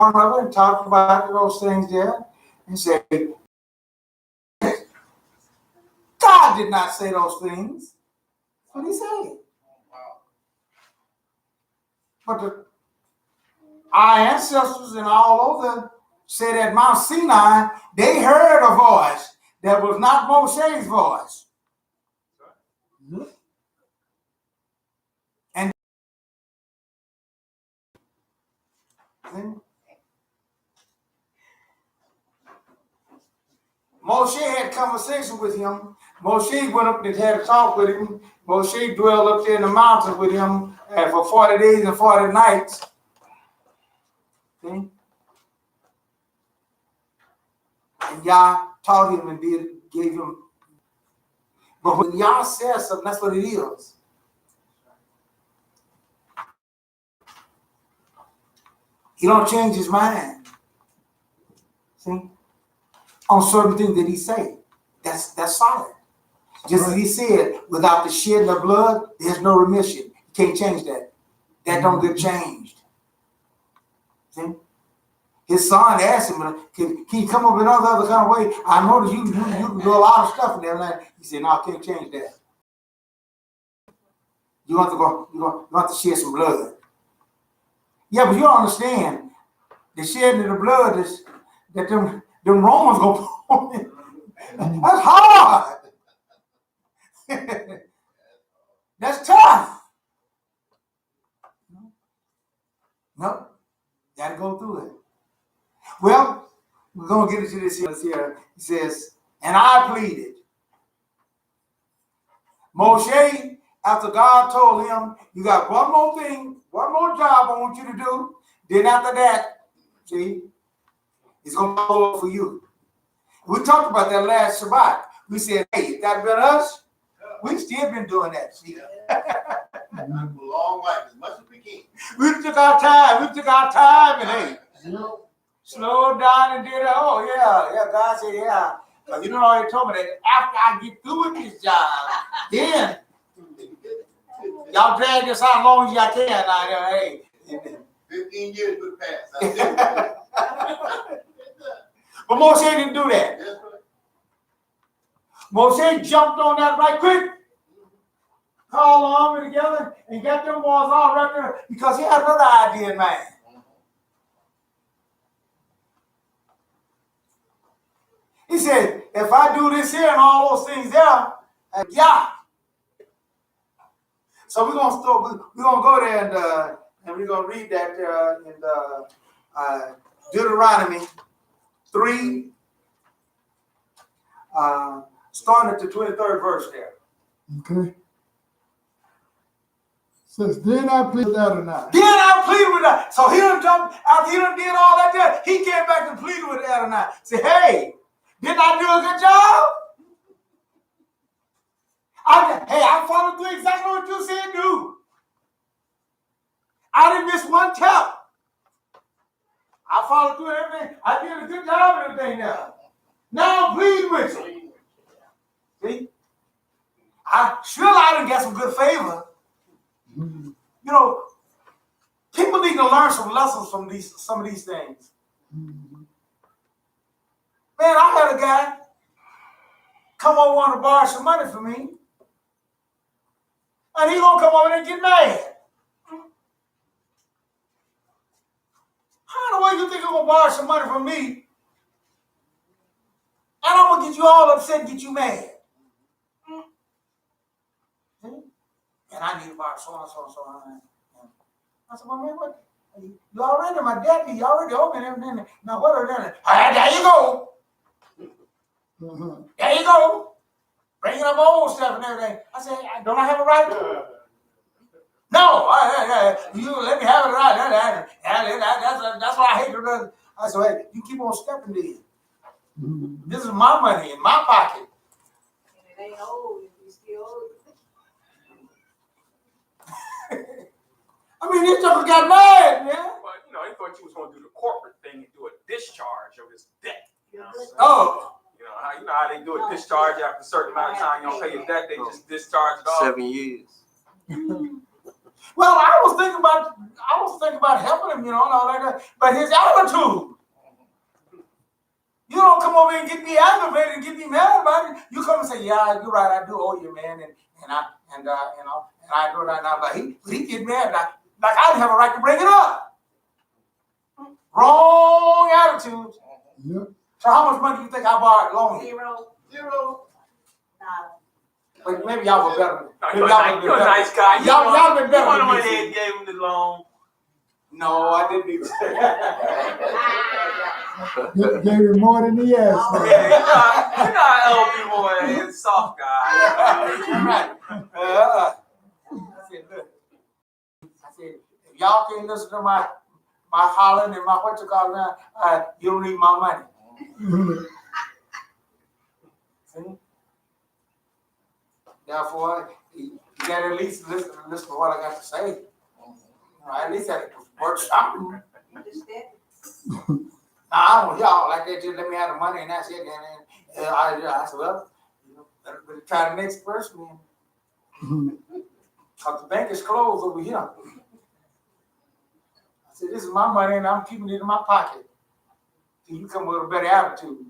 one of it and talked about those things there and said, God did not say those things. That's what he said. But our ancestors and all over said at Mount Sinai, they heard a voice that was not Moshe's voice. And Moshe had conversation with him. Moshe went up and had a talk with him. Moshe dwelled up there in the mountains with him for 40 days and 40 nights. See? And Yah taught him and gave him. But when Yah says something, that's what it is. He don't change his mind. See? On certain things that he say. That's solid. Just as he said, without the shedding of blood, there's no remission. You can't change that. That don't get changed. See? His son asked him, can you come up in other kind of way? I noticed you can do a lot of stuff in there. He said, no, I can't change that. You want to shed some blood. Yeah, but you don't understand. The shedding of the blood is that them Romans gonna pour in. That's hard. That's tough. No, gotta go through it. Well, we're gonna get into this here. He says, and I pleaded. Moshe, after God told him, you got one more thing, one more job I want you to do. Then after that, see, it's gonna go for you. We talked about that last Shabbat. We said, hey, if that been us, we still been doing that. See? A long life, as much as we can. We took our time, and hey, slowed down and did it. Oh, yeah. God said, yeah. But you know, he told me that after I get through with this job, then y'all drag this out as long as y'all can. Now, hey. 15 years would pass. But Moshe didn't do that. Moshe jumped on that right quick. Called the army together and got them boys all right there because he had another idea in mind. He said, if I do this here and all those things there, yeah. So we're gonna go there and we're gonna read that in Deuteronomy 3, starting at the 23rd verse there. Okay. Says, then I plead with Adonai. Then I pleaded with Adonai. So he done jumped, after he done did all that there, he came back and pleaded with Adonai. Say, hey, didn't I do a good job? I followed through exactly what you said do. I didn't miss one tap. I followed through everything. I did a good job of everything now. Now I'm pleading with you. See? I done got some good favor. You know, people need to learn some lessons from some of these things. Man, I had a guy come over want to borrow some money from me, and he gonna come over and get mad. How in the way you think you're gonna borrow some money from me, and I'm gonna get you all upset and get you mad? And I need to borrow so and so. I said, well, man, what? You already my daddy. You already owe me and everything. Now, what are that? There you go. There you go. Bringing up old stuff and everything. I said, don't I have a right to it? No, you let me have it right. That's why I hate to do. I said, hey, you keep on stepping in. This is my money in my pocket. And it ain't old if you still owe it. I mean, this sucker got mad, man. Well, you know, he thought you was going to do the corporate thing and do a discharge of his debt. You know what I'm saying? Oh. You know how they do a discharge after a certain amount of time. You don't pay your debt, they just discharge it all. 7 years. Well, I was thinking about, I was thinking about helping him, and all like that. But his attitude. You don't come over and get me aggravated and get me mad about it. You come and say, yeah, you're right, I do owe you, man, and I do that now. But he get mad like I didn't have a right to bring it up. Wrong attitude. Yep. So how much money do you think I borrowed loan? Zero. Nada. But maybe y'all were better. Maybe You're y'all a nice guy. Y'all been better You than went me. ahead and gave him the loan. No, I didn't either. Gave him more than he asked for. Yeah, you know how old people are. He's a soft guy. Right. I said, look. I said, if y'all can't listen to my hollering and my what you call now, you don't need my money. See? Therefore, you got to at least listen to what I got to say. At least I work something. I don't y'all like that. Just let me have the money and that's it. And I said, well, better try the next person then. Because the bank is closed over here. I said, this is my money and I'm keeping it in my pocket. So you come with a better attitude.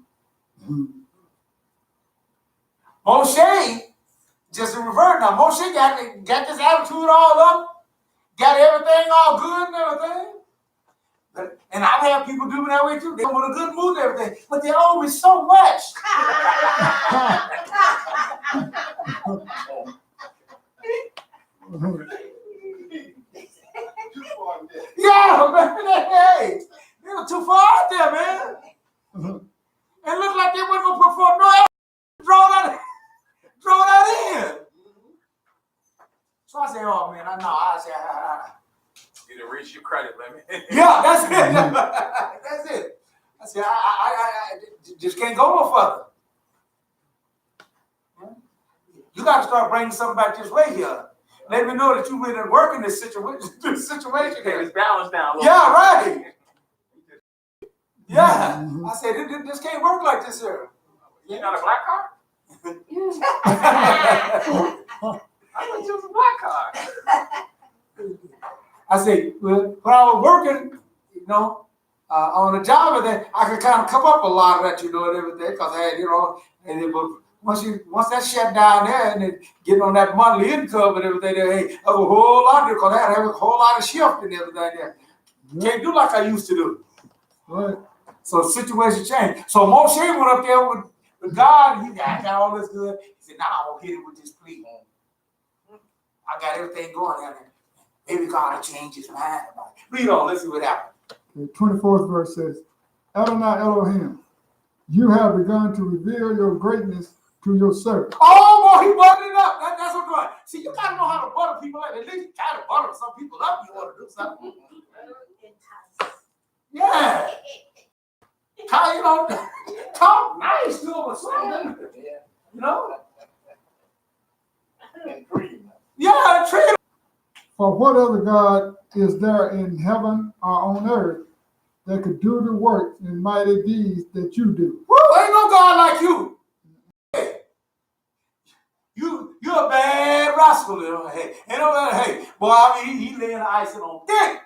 Moshe, just in revert now, Moshe got this attitude all up, got everything all good and everything. And I've had people do me that way too. They come with a good mood and everything, but they owe me so much. Yeah, man, hey, they were too far out there, man. It looked like they weren't gonna perform no effort. Draw that in. So I say, oh man, I say, You didn't reach your credit limit. yeah, that's it. That's it. I said, I just can't go no further. You got to start bringing something back this way here. Let me know that you've been working this situation. It's balanced down. Yeah, right. Yeah. I said, this can't work like this here. You got a black card? I thought you was a black card. I said, well, when I was working, on the job, and then I could kind of come up a lot of that, and everything, because I had, and it was, once that shut down there, and then getting on that monthly income and everything, hey, I have a whole lot of, because I had a whole lot of shift and everything there. Can't do like I used to do. Right. So the situation changed. So Moshe went up there with God, and I got all this good. He said, nah, I'm going to hit it with this plea. I got everything going down there. Maybe God will change his mind about it. Read on, let's see what happens. The 24th verse says, Adonai Elohim, you have begun to reveal your greatness to your servant. Oh, boy, he buttered it up. That's what I'm doing. See, you got to know how to butter people up. At least try to butter some people up. You want to do something. Yeah. How, talk nice to them or something. Yeah, treat them. For what other God is there in heaven or on earth that could do the works and mighty deeds that you do? Woo, ain't no God like you. You're a bad rascal. Hey, hey, boy, I mean, he laying the icing on thick.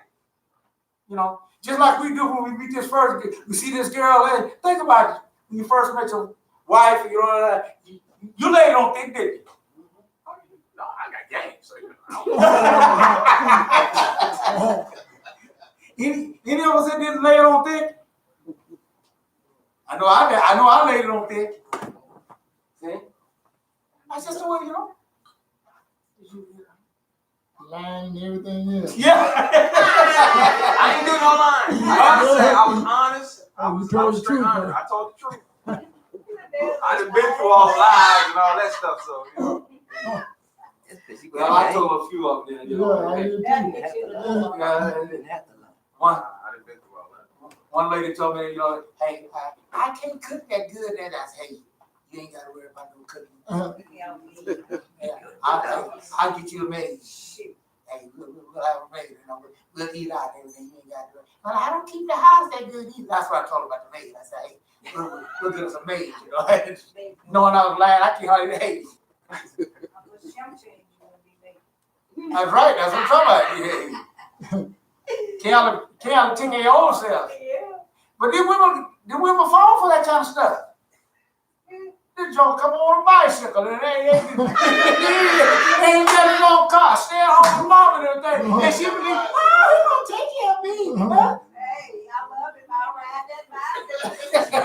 Just like we do when we meet this first, we see this girl. Hey, think about it. When you first met your wife, you laid on thick, didn't you? No, I got game, so Any of us that didn't lay it on thick? I know I laid it on thick. See? That's just the way, Lying and everything else. Yeah. I ain't doing no lying. I was honest. I was straight honest. I told the truth. I done been through all lies and all that stuff, so Well, I told a few of them. I did too. One, I done been through all that. one lady told me, hey, I can't cook that good. And I said, hey, you ain't got to worry about no cooking. I'll get you a maid. Hey, we'll have a maid. We'll eat out and everything. You ain't got to. Well, I don't keep the house that good either. That's what I told her about the maid. I said, hey, we'll get us a maid. Knowing I was lying, I can't hardly hate you. That's right. That's what I'm talking about. Kelly taking your own self. Yeah. But the women fall for that kind of stuff. This joke come on a bicycle and they ain't got his own car, stay at home with mom and everything. And she would be, oh, he gonna take care of me. Huh? Hey, I love him. I'll ride that bicycle.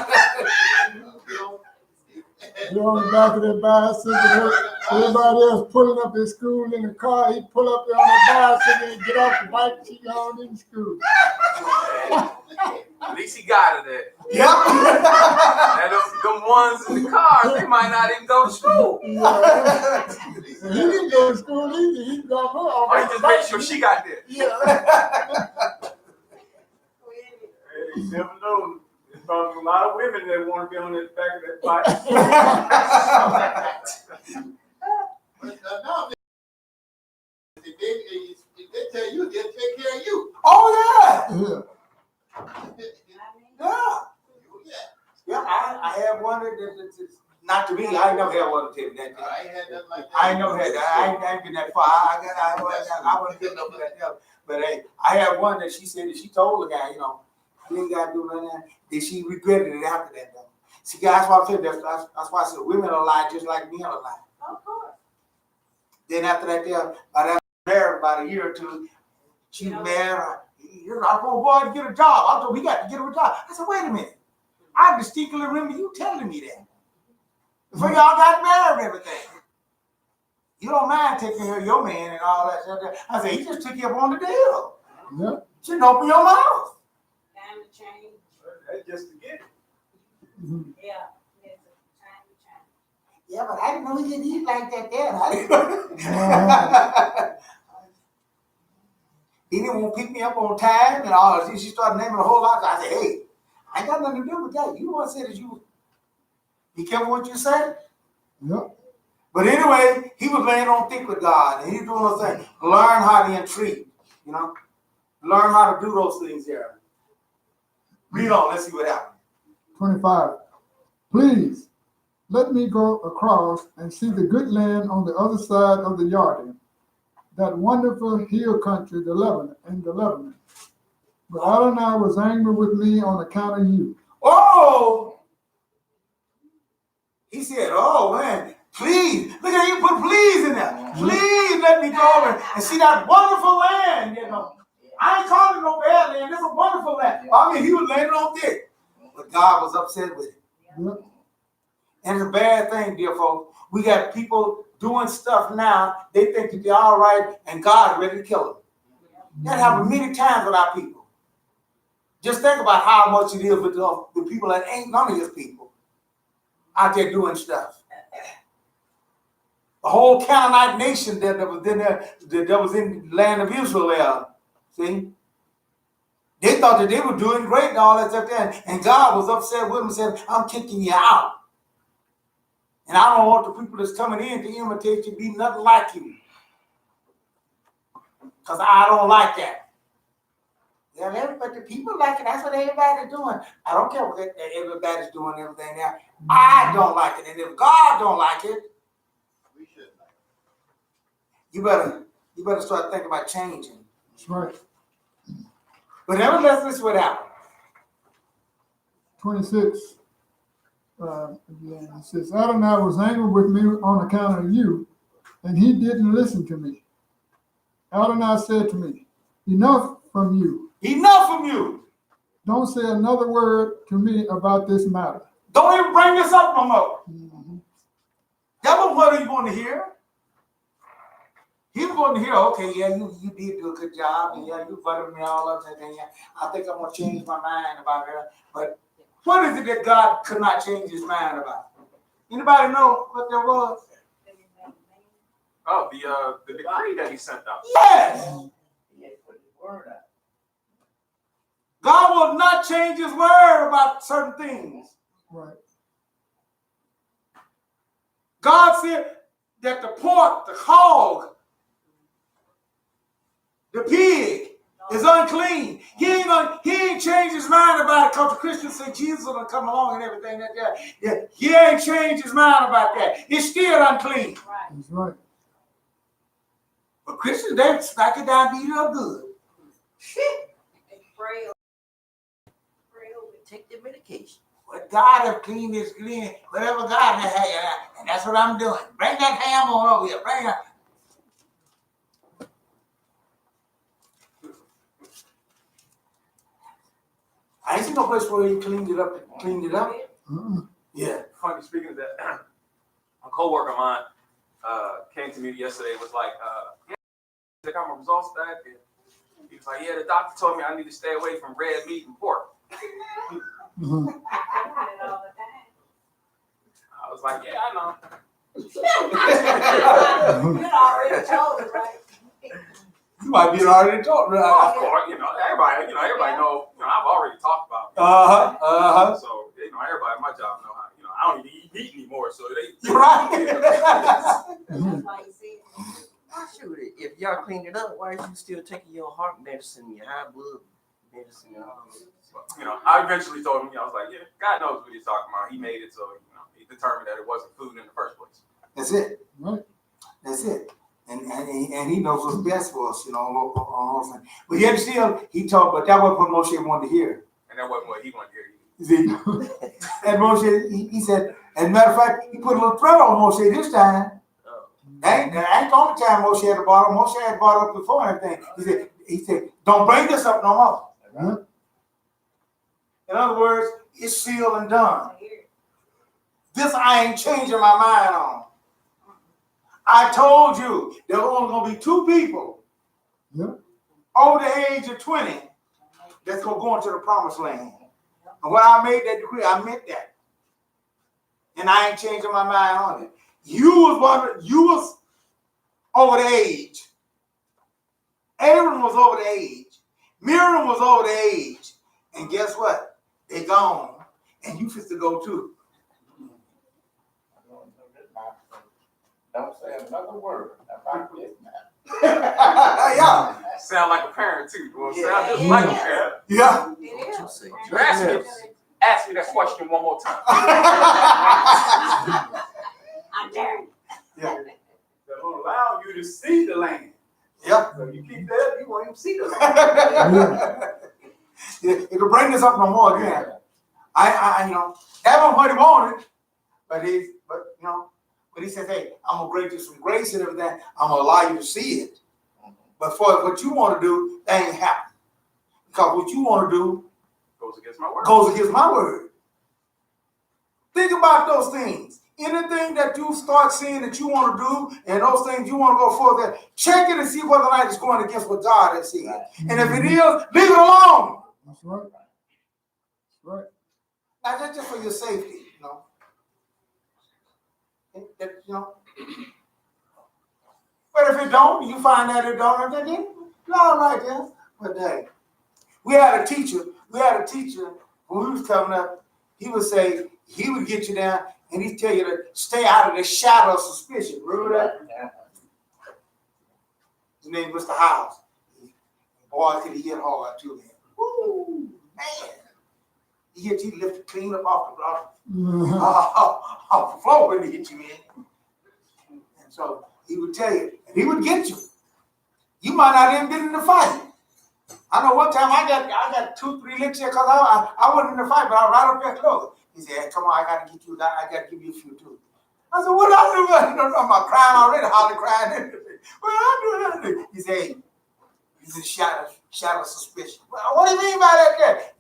You're on the back of that bicycle. Everybody else pulling up at school in the car. He pull up there on the bicycle and get off the bike and she going in school. At least he got it there. Yep. And them ones in the cars, they might not even go to school. Yeah. He didn't go to school either. He got her off Or the just bike. make sure she got there. Yeah. Hey, you never know. There's probably a lot of women that want to be on the back of that bike. But now, if they tell you, they'll take care of you. Oh yeah. Yeah. Yeah. Yeah, I have one that's not to me. I ain't never had one to take that. I ain't had nothing like that. I ain't never had that. I ain't been that far. I wasn't good enough for that else. But hey, I have one that she said that she told the guy, you know, you ain't gotta do nothing. Then she regretted it after that though. See, guys, what I said, that's why I said women are lie just like men are lie. Of course. Then after that, by that married about a year or two, she was married. You're not going boy to get a job. I told him he got to get him a job. I said, wait a minute. I distinctly remember you telling me that. Before y'all got married and everything. You don't mind taking care of your man and all that stuff. I said, he just took you up on the deal. Yeah. You shouldn't open your mouth. Time to change. That's just to get it. Mhm. Yeah. It's time to change. Yeah, but I didn't know he didn't eat like that then. I didn't know. He didn't want to pick me up on time and all that. She started naming a whole lot. I said, hey, I ain't got nothing to do with that. You want to say that you be careful what you say? Yep. But anyway, he was laying on thick with God, and he's doing a thing. Learn how to entreat, you know. Learn how to do those things there. Read on, let's see what happens. 25. Please, let me go across and see the good land on the other side of the Jordan, that wonderful hill country, the Lebanon. But Adonai was angry with me on account of you. Oh! He said, oh, man, please. Look at you put please in there. Please let me go over and see that wonderful land, you know. I ain't calling it no bad land. It's a wonderful land. I mean, he was laying on thick. But God was upset with it. Yep. And it's a bad thing, dear folks. We got people doing stuff now. They think that they're all right, and God's ready to kill them. That happens many times with our people. Just think about how much it is with the people that ain't none of his people out there doing stuff. The whole Canaanite nation that was in there, that was in the land of Israel, see? They thought that they were doing great and all that stuff there, and God was upset with them and said, I'm kicking you out. And I don't want the people that's coming in to imitate you be nothing like you. Because I don't like that. Yeah, but the people like it. That's what everybody's doing. I don't care what everybody's doing everything now. I don't like it. And if God don't like it, We should like you better start thinking about changing. That's right. But nevertheless, this is what happened. 26. Again, it says, Adonai was angry with me on account of you, and he didn't listen to me. Adonai said to me, enough from you. Enough from you. Don't say another word to me about this matter. Don't even bring this up no more. Mm-hmm. That was what he wanted to hear. He was going to hear, okay, yeah, you did do a good job, and yeah, you buttered me all up, and yeah, I think I'm going to change my mind about her. But what is it that God could not change his mind about? Anybody know what that was? Oh, the decree that he sent out. Yes. He had put his word out. God will not change his word about certain things. Right. God said that the pork, the hog, the pig is unclean. He ain't changed his mind about it because the Christians say Jesus will come along and everything like that. Yeah, he ain't changed his mind about that. It's still unclean. Right. That's right. But Christians, they smack it down, beat it up good. Pray over it. Take the medication. What God have cleaned is clean. Whatever God has, and that's what I'm doing. Bring that ham on over here. Bring it. I ain't seen no place where he cleaned it up. Mm-mm. Yeah. Funny, speaking of that, a coworker of mine came to me yesterday. Was like, yeah, I got my results back, and he was like, yeah, the doctor told me I need to stay away from red meat and pork. Mhm. I do it all the time. I was like, yeah, I know. You already told it, right? You might be already talking. Of course, everybody know. I've already talked about it. So everybody at my job know how. I don't even eat meat anymore, so they. You're right. That's why you said it. Why should it? If y'all cleaned it up, why is you still taking your heart medicine, your high blood medicine, and all that? I eventually told him. I was like, yeah, God knows what he's talking about. He made it, so he determined that it wasn't food in the first place. That's it. Right. That's it. And he knows what's best for us, But yet still, he told, but that wasn't what Moshe wanted to hear. And that wasn't what he wanted to hear. You see? And Moshe, he said, as a matter of fact, he put a little threat on Moshe this time. That ain't the only time Moshe had to bottle. Moshe had brought up before and everything. He said, don't bring this up no more. Right. In other words, it's sealed and done. This I ain't changing my mind on. I told you there were only going to be 2 people over the age of 20 that's going to go into the promised land. And when I made that decree, I meant that. And I ain't changing my mind on it. You was over the age. Aaron was over the age. Miriam was over the age. And guess what? They gone. And you fit to go too. Don't say another word about this now. Yeah. Sound like a parent too. Well, Yeah. sound just like a parent. Yeah. It You is. say, Ask me that question one more time. I dare you. Yeah. They're going to allow you to see the land. Yeah. So you keep that, you won't even see the land. It'll bring this up no more again. I that wasn't what he wanted, but he said, hey, I'm gonna grant you some grace and everything. I'm gonna allow you to see it. But for what you want to do, that ain't happen. Because what you want to do Goes against my word. goes against my word. Think about those things. Anything that you start seeing that you want to do and those things you want to go for, check it and see whether or not it's going against what God has said. And if it is, leave it alone. That's right. That's right. Now, that's just for your safety, But if it don't, you find that it don't, then you're all right then. But hey, we had a teacher when we was coming up, he would say, he would get you down and he'd tell you to stay out of the shadow of suspicion. Remember that? His name was Mr. House. Boy, could he hit hard too, man. Woo, man. He lifted clean up off the floor when he hit you in. And so he would tell you, and he would get you. You might not even been in the fight. I know one time I got 2-3 licks here because I wasn't in the fight, but I was right up there close. He said, hey, come on, I got to give you a few too. I said, what did I do? I'm crying already, Holly crying. What did I do? He said, hey, he's in shadow of suspicion. Well, what do you mean by that?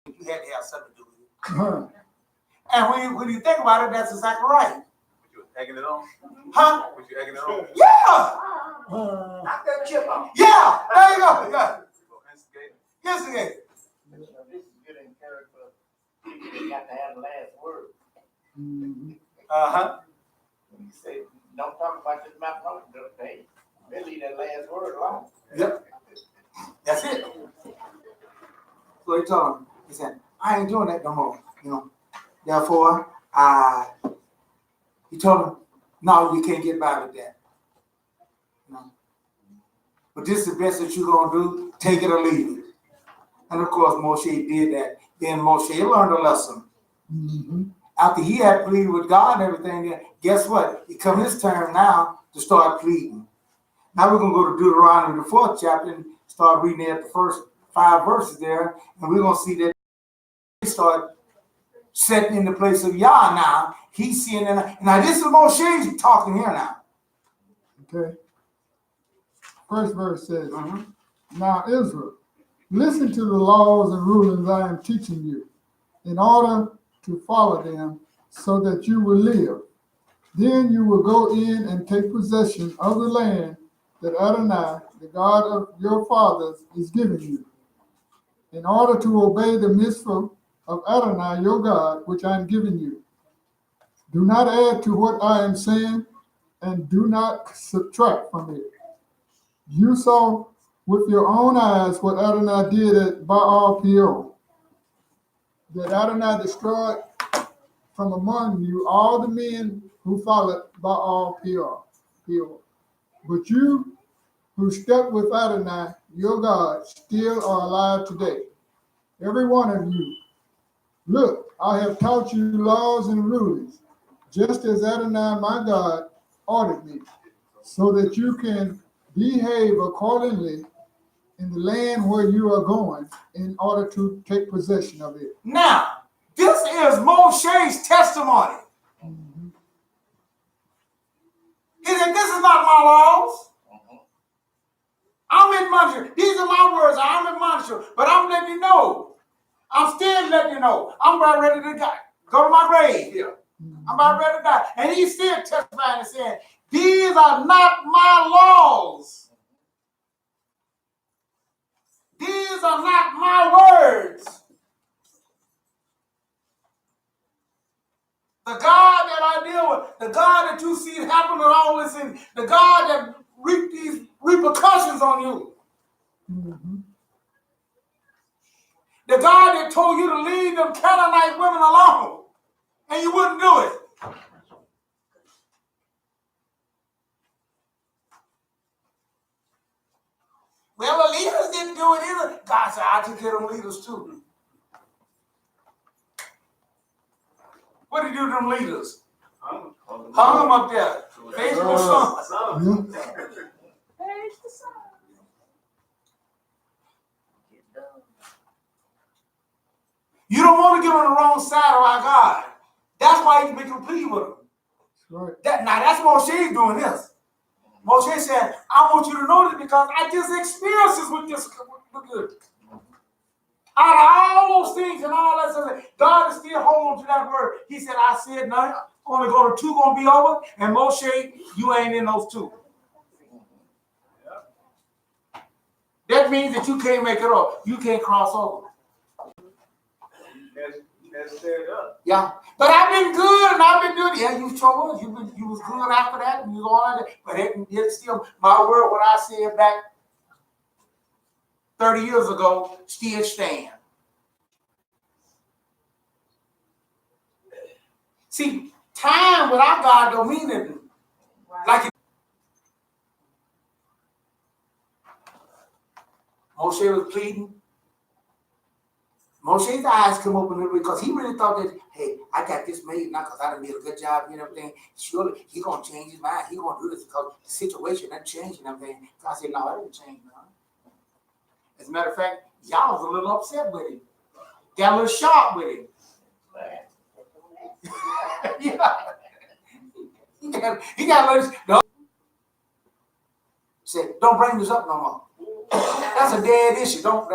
You had to have something to do with it. And when you think about it, that's exactly right. Was you egging it on? Huh? Was you egging it on? Yeah! Knock that chip off. Yeah! There you go. Yeah. Instigator. Yesterday. This is good in character. You got to have the last word. Uh-huh. When you say, don't talk about this macaroni, they leave that last word alone. Yep. That's it. So he told him, he said, I ain't doing that no more. Therefore, he told him, no, you can't get by with that. But this is the best that you're going to do. Take it or leave it. And of course, Moshe did that. Then Moshe learned a lesson. After he had pleaded with God and everything, guess what? It come his turn now to start pleading. Now we're going to go to Deuteronomy, the 4th chapter, and start reading there at the first 5 verses there, and we're gonna see that they start setting in the place of Yah now. He's seeing that. Now this is Moshe talking here now. Okay. First verse says, Now Israel, listen to the laws and rulings I am teaching you, in order to follow them, so that you will live. Then you will go in and take possession of the land that Adonai, the God of your fathers, is giving you, in order to obey the mitzvah of Adonai, your God, which I am giving you. Do not add to what I am saying, and do not subtract from it. You saw with your own eyes what Adonai did at Baal Peor, that Adonai destroyed from among you all the men who followed Baal Peor. But you who stuck with Adonai, your God, still are alive today. Every one of you. Look, I have taught you laws and rulings, just as Adonai, my God, ordered me, so that you can behave accordingly in the land where you are going, in order to take possession of it. Now, this is Moshe's testimony. He said, this is not my laws. I'm admonishing. These are my words. I'm admonishing. But I'm letting you know. I'm still letting you know. I'm about ready to die. Go to my grave here. I'm about ready to die. And he's still testifying and saying, these are not my laws. These are not my words. The God that I deal with, the God that you see happen and all this, and the God that reap these repercussions on you. The God that told you to leave them Canaanite women alone, and you wouldn't do it. Well, the leaders didn't do it either. God said, I took care of them leaders too. What did he do to them leaders? Hung them up there. Face the sun. Praise the sun. You don't want to get on the wrong side of our God. That's why he's making a plea with him. Right. Now that's Moshe doing this. Moshe said, I want you to know this because I just experienced this with this. Out of all those things and all that stuff, God is still holding to that word. He said, I said, no, only go to 2 going to be over. And Moshe, you ain't in those 2. That means that you can't make it up. You can't cross over. That's set up. Yeah. But I've been good and I've been doing. Yeah, you sure was. You was good after that and you was all that. But it's still, my word, what I said back 30 years ago, still stand. See, time without God don't mean anything. Like it, Moshe was pleading. Moshe's eyes come open a little bit because he really thought that, hey, I got this made now because I done did a good job and everything. Surely he's going to change his mind. He's going to do this because the situation doesn't change and everything. God said, no, it didn't change, man. As a matter of fact, y'all was a little upset with him. Got a little sharp with him. Yeah. He got a little, no. Said, don't bring this up no more. That's a dead issue. Don't.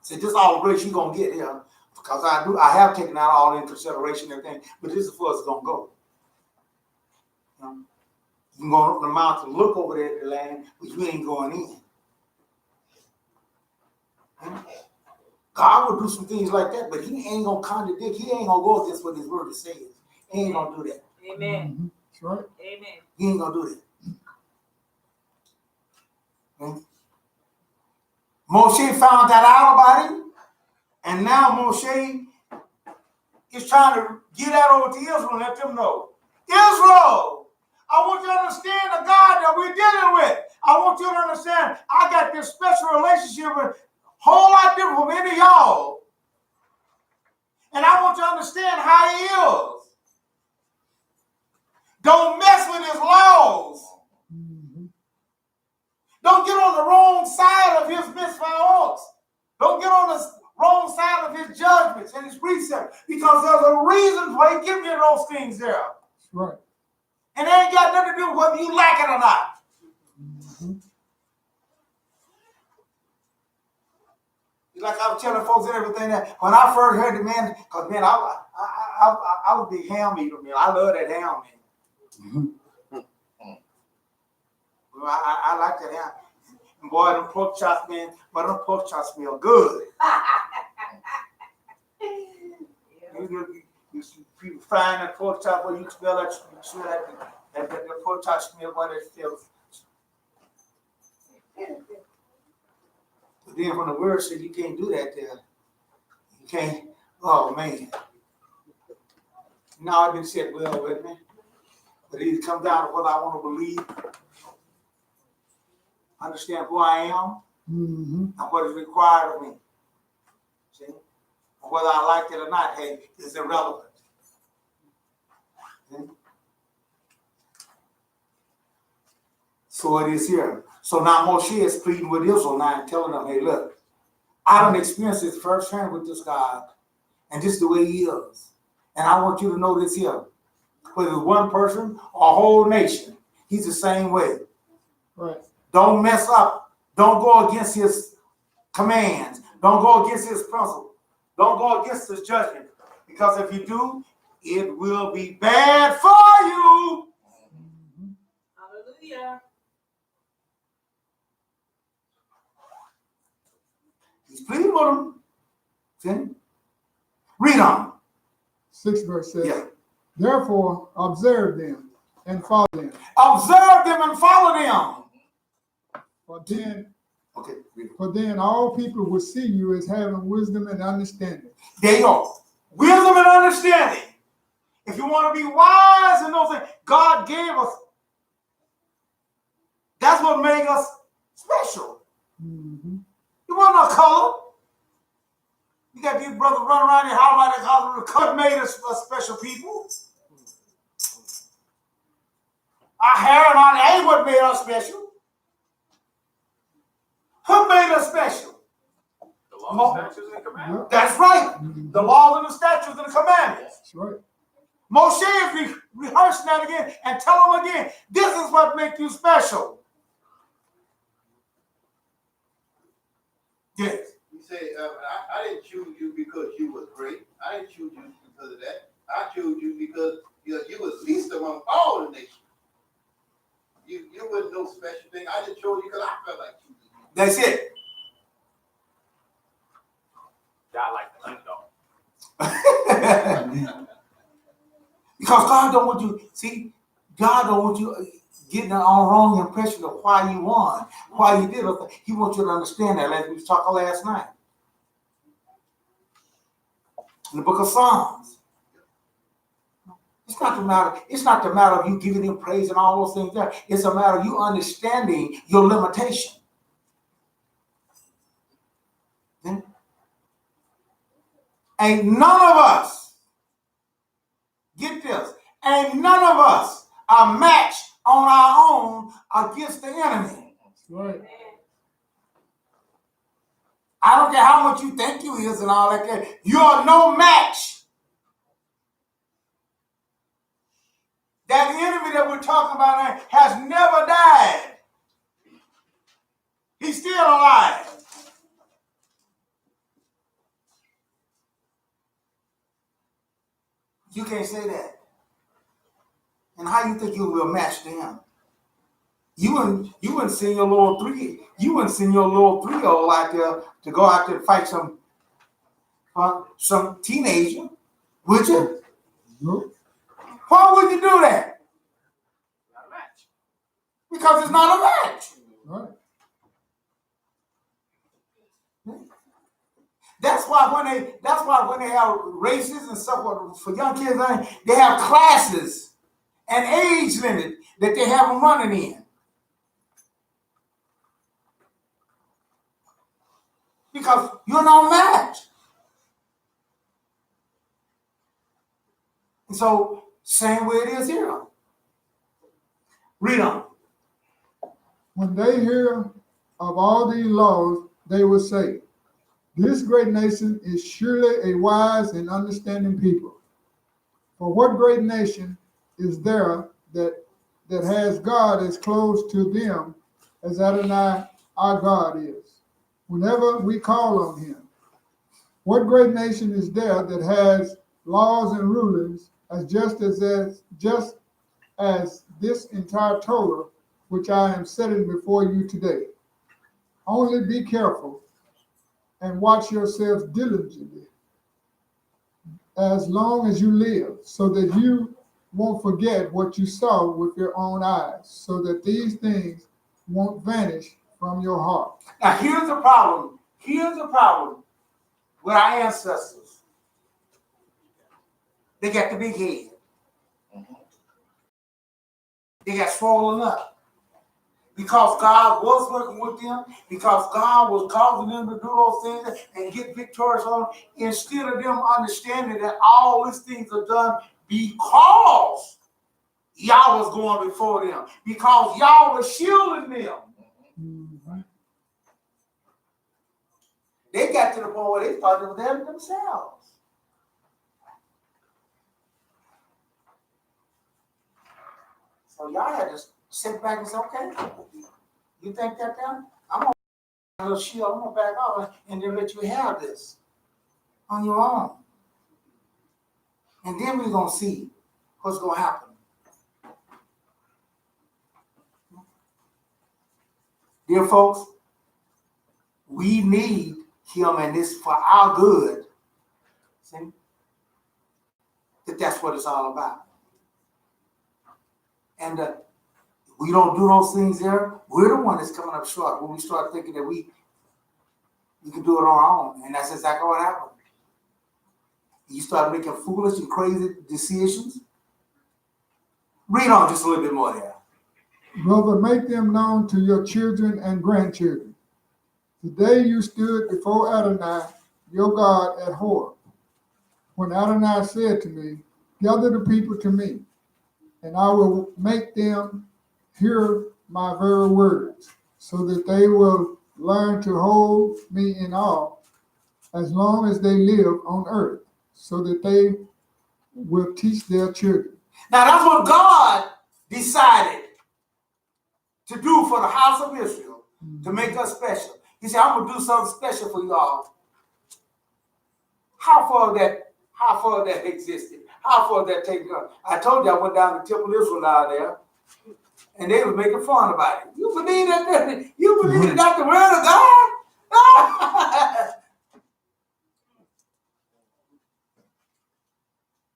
See, this is all the grace you're going to get here. Because I have taken that all into consideration and everything. But this is where it's going to go. You can go up the mountain, look over there at the land, but you ain't going in. God will do some things like that, but he ain't going to contradict. He ain't going to go against what his word says. He ain't going to do that. Amen. That's right. Amen. He ain't going to do that. Moshe found that out about him, and now Moshe is trying to get that over to Israel and let them know. Israel, I want you to understand the God that we're dealing with. I want you to understand I got this special relationship with a whole lot different from any of y'all. And I want you to understand how he is. Don't mess with his laws. Don't get on the wrong side of his mitzvahs. Don't get on the wrong side of his judgments and his precepts, because there's a reason why he gives you those things there. That's right. And it ain't got nothing to do with whether you like it or not. Mm-hmm. Like I was telling folks and everything, that when I first heard the man, because man, I was a big ham eater, man. I love that ham, man. I like that ham. And boy, them pork chops, man, but them pork chops smell good. You see people frying that pork chop, where you smell that pork chop smell, what it feels. But then when the word said you can't do that there, you can't, oh man. Now I've been said well with me. But it comes down to what I want to believe, understand who I am, Mm-hmm. and what is required of me. See? And whether I like it or not, hey, is irrelevant. See? So it is here. So now Moshe is pleading with Israel now and telling them, hey, look, I don't experience this firsthand with this God, and just the way he is. And I want you to know this here. Whether it's one person or a whole nation, he's the same way. Right. Don't mess up. Don't go against his commands. Don't go against his principles. Don't go against his judgment. Because if you do, it will be bad for you. Mm-hmm. Hallelujah. He's pleading with them. See? Read on. 6th verse says, Yeah. Therefore, observe them and follow them. Observe them and follow them. Okay, read it. For then all people will see you as having wisdom and understanding. There you go. Wisdom and understanding. If you want to be wise and know that God gave us, that's what made us special. Mm-hmm. You want no color. You got these brothers running around here hollering like the color made us special people. Our hair and our ain't what made us special. Who made us special? The law, statutes, and commandments. That's right. Mm-hmm. The laws and the statutes and the commandments. That's right. Moshe is rehearsing that again and tell them again, this is what makes you special. Yes. You say, I didn't choose you because you was great. I didn't choose you because of that. I chose you because you was least among all the nations. You wasn't no special thing. I just chose you because I felt like choosing you. That's it. God like the underdog. Because God don't want you, see, God don't want you getting an all wrong impression of why you won, why you did it. He wants you to understand that, like we was talking last night. In the book of Psalms. It's not the matter of you giving him praise and all those things there. It's a matter of you understanding your limitation. Hmm? Ain't none of us, get this, ain't none of us are matched on our own against the enemy. That's right. I don't care how much you think you is and all that. You are no match. That enemy that we're talking about has never died. He's still alive. You can't say that. And how you think you will match them? You wouldn't send your little 3-year-old out there to go out there and fight some teenager, would you? Nope. Why would you do that? Not a match. Because it's not a match. Right. That's why when they have races and stuff for young kids, they have classes and age limit that they have them running in. Because you're no match. And so, same way it is here. Read on. When they hear of all these laws, they will say, this great nation is surely a wise and understanding people. For what great nation is there that has God as close to them as Adonai our God is, whenever we call on him? What great nation is there that has laws and rulings as just as this entire Torah, which I am setting before you today? Only be careful and watch yourselves diligently as long as you live, so that you won't forget what you saw with your own eyes, so that these things won't vanish from your heart. Now here's the problem. Here's the problem with our ancestors. They got the big head. They got swollen up. Because God was working with them, because God was causing them to do those things and get victorious on them, instead of them understanding that all these things are done because y'all was going before them, because y'all was shielding them. Mhm. They got to the point where they thought they were there themselves. So y'all had to sit back and say, okay, you think that down? I'm gonna a little shield, I'm gonna back off and then let you have this on your own. And then we're gonna see what's gonna happen. Dear folks, we need him, and this for our good. See? That's what it's all about. And we don't do those things there, we're the one that's coming up short when we start thinking that we can do it on our own. And that's exactly what happened. You start making foolish and crazy decisions. Read on just a little bit more there. Brother, make them known to your children and grandchildren. The day you stood before Adonai, your God, at Horeb, when Adonai said to me, gather the people to me, and I will make them hear my very words, so that they will learn to hold me in awe as long as they live on earth, so that they will teach their children. Now that's what God decided to do for the house of Israel, to make us special. He said, I'm gonna do something special for y'all. How far that existed? How far that taken up? I told you I went down to Temple Israel down there, and they was making fun about it. You believe that? You believe that's the word of God?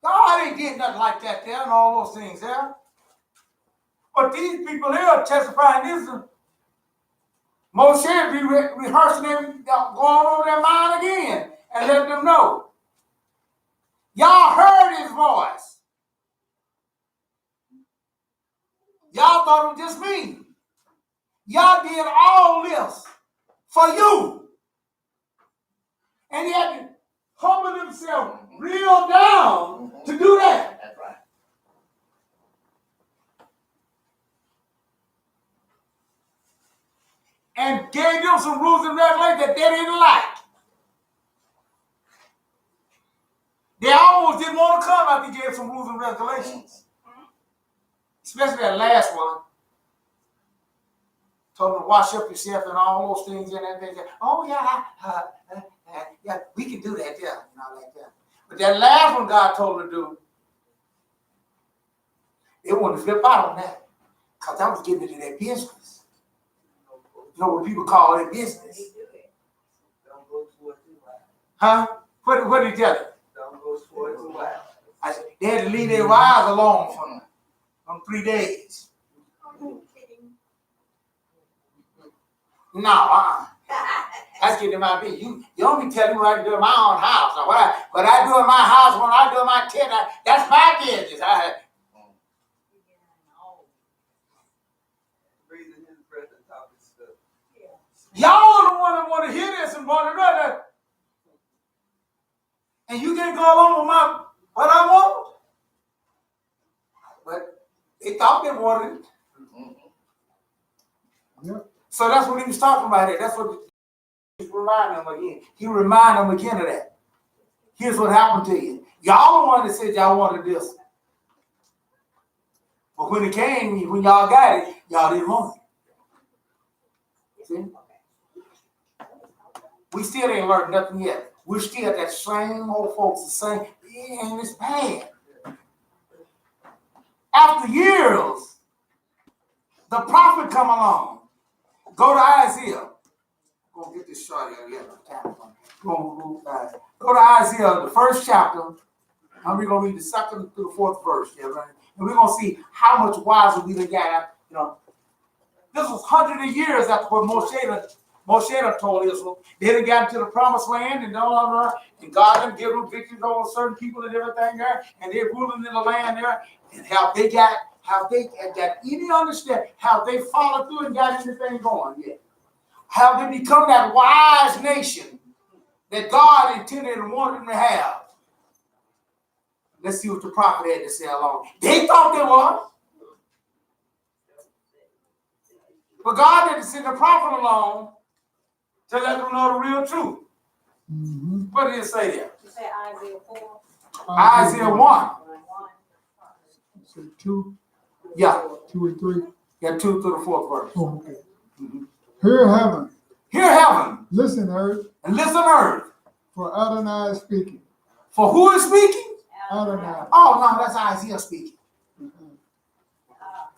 God ain't did nothing like that there and all those things there. But these people here are testifying this. Moshe be rehearsing them, going over their mind again and let them know. Y'all heard his voice. Y'all thought it was just me. Y'all did all this for you. And he had to humble himself real down to do that. That's right. And gave them some rules and regulations that they didn't like. They almost didn't want to come after he gave some rules and regulations. Especially that last one. Told them to wash up yourself and all those things and everything. Oh yeah, yeah, we can do that, yeah, not like that. But that last one God told them to do, they wanted to flip out on that. Because that was getting into their business. You know what people call their business. Don't go towards the wild. Huh? What did he tell them? Don't go towards the wild. I said, they had to leave their wives alone for them 3 days. No, that's getting my business. You don't be telling me what I do in my own house. Now, what I do in my house, when I do in my tent, that's my business. Breathing his breath and talking stuff. Y'all are the one that want to hear this and want to know that. And you can't go along with what I want. But they thought they wanted it. Yep. So that's what he was talking about here. That's what he's reminding them again. He reminded them again of that. Here's what happened to you. Y'all the one that said y'all wanted this. But when it came, when y'all got it, y'all didn't want it. See? We still ain't learned nothing yet. We're still that same old folks, the same, and it's bad. After years, the prophet come along. Go to Isaiah. Go get this short here. Go to Isaiah, the first chapter, and we're gonna read the second through the fourth verse. Yeah, right? And we're gonna see how much wiser we done got. You know, this was hundreds of years after what Moshe told Israel. They done got into the promised land and and God done give them victories over certain people and everything there, and they're ruling in the land there. And have they got any understanding? Have they followed through and got anything going yet? Have they become that wise nation that God intended and wanted them to have? Let's see what the prophet had to say along. They thought they were. But God had to send the prophet along to let them know the real truth. Mm-hmm. What did it say there? You say Isaiah 4? Isaiah 1. Say 2, Yeah. 2 and 3. Yeah, 2 through the 4th verse. Oh, okay. Mm-hmm. Hear heaven. Hear heaven. Listen, earth. And listen, earth. For Adonai is speaking. For who is speaking? Adonai. Oh, no, that's Isaiah speaking. Mm-hmm.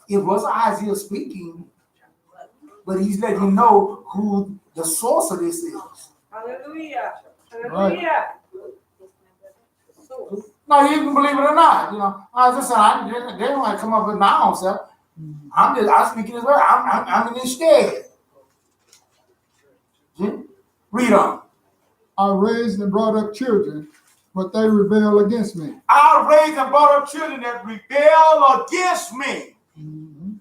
It was Isaiah speaking, but he's letting you know who the source of this is. Hallelujah. Hallelujah. No, you can believe it or not. You know, they don't want to come up with my own self. Mm-hmm. I'm speaking as well. I'm in this stead. See? Read on. I raised and brought up children, but they rebel against me. I raised and brought up children that rebel against me. Mm-hmm.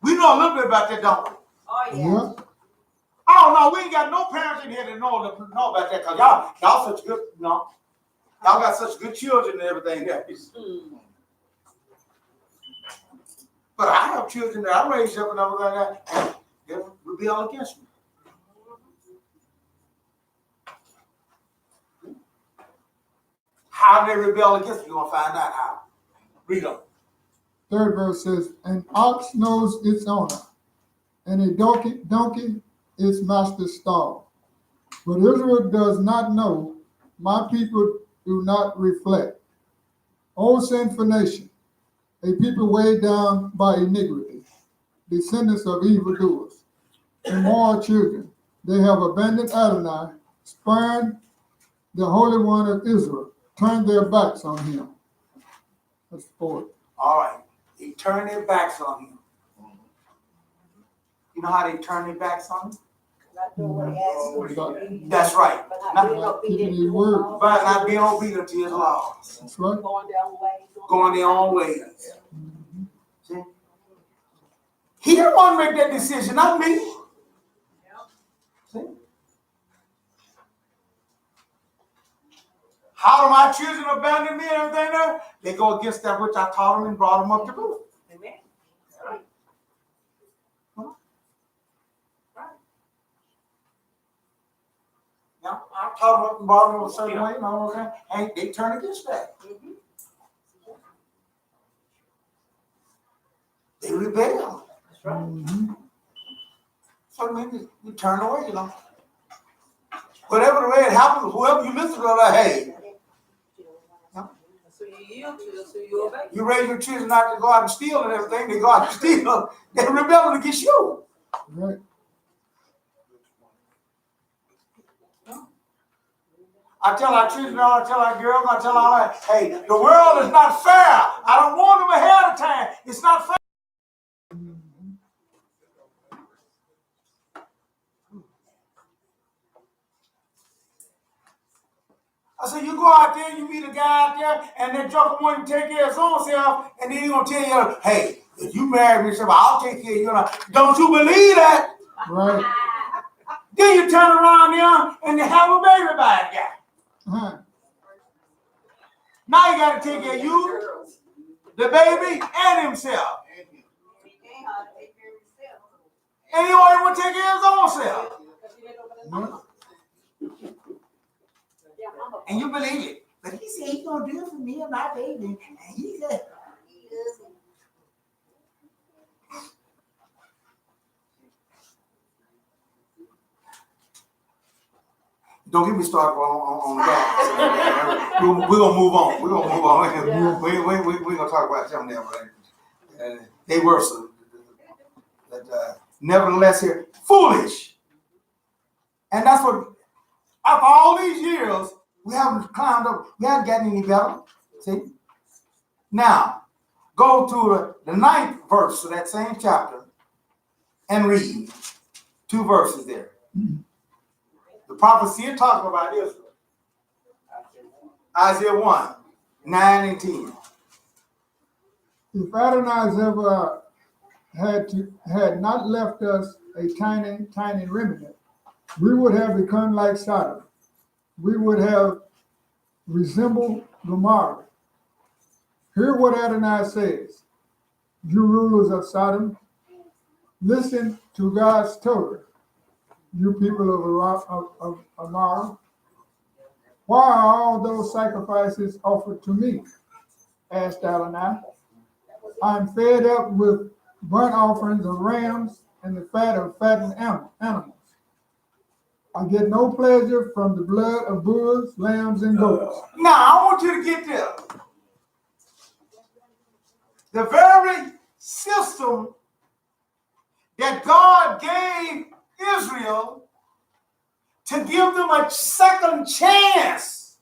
We know a little bit about that, don't we? Oh, yeah. Yeah. Oh no, we ain't got no parents in here that know about that, because y'all such good, y'all got such good children and everything else. But I have children that I raised up and everything like that, and they rebel against me. How they rebel against me, you're gonna find out how. Read on. 3rd verse says, an ox knows its owner, and a donkey its master's stall. But Israel does not know, my people do not reflect. O sinful nation, a people weighed down by iniquity, descendants of evildoers, immoral children. They have abandoned Adonai, spurned the Holy One of Israel, turned their backs on him. That's 4. All right. They turn their backs on him. You know how they turn their backs on him? Not doing what he asked you to do. That's right. But not being obedient to his laws. But not being obedient to his laws. That's right. Going their own way. Going their own ways. See? He didn't want to make that decision, not me. See? How do my children abandon me and everything there? They go against that which I taught them and brought them up to do. Amen. Now, I taught them up and brought them up a certain way, and all that, and they turn against that. They rebel. That's right. Mm-hmm. So I mean, you turn away, you know. Whatever the way it happens, whoever you listen to, like, hey, So you yield to it, so you obey. you raise your children not to go out and steal and everything, they go out and steal. They rebel against you. Right. I tell our children, I tell our girls, I tell all that, hey, the world is not fair. I don't want them ahead of time. It's not fair. I said, you go out there, you meet a guy out there, and that joker want to take care of his own self, and then he's going to tell you, hey, if you marry me, I'll take care of you. Don't you believe that? Right. Then you turn around there and you have a baby by a guy. Uh-huh. Now you got to take care of you, the baby, and himself. He can't hardly take care of himself. And he only want to take care of his own self. And you believe it. But he said he's going to do it for me and my baby. And he said, don't get me started on that. We're going to move on. We're going to move on. We're going to talk about something else. They were so. But nevertheless, here, foolish. And that's what, after all these years, we haven't climbed up, we haven't gotten any better. See? Now, go to the 9th verse of that same chapter and read 2 verses there. The prophecy is talking about Israel. Isaiah 1, 9 and 10. If Adonai's ever had not left us a tiny remnant, we would have become like Sodom. We would have resembled Gomorrah. Hear what Adonai says, you rulers of Sodom. Listen to God's Torah, you people of Amara. Why are all those sacrifices offered to me? Asked Adonai. I'm fed up with burnt offerings of rams and the fat of fattened animals. I get no pleasure from the blood of bulls, lambs, and goats. Now, I want you to get this. The very system that God gave Israel to give them a second chance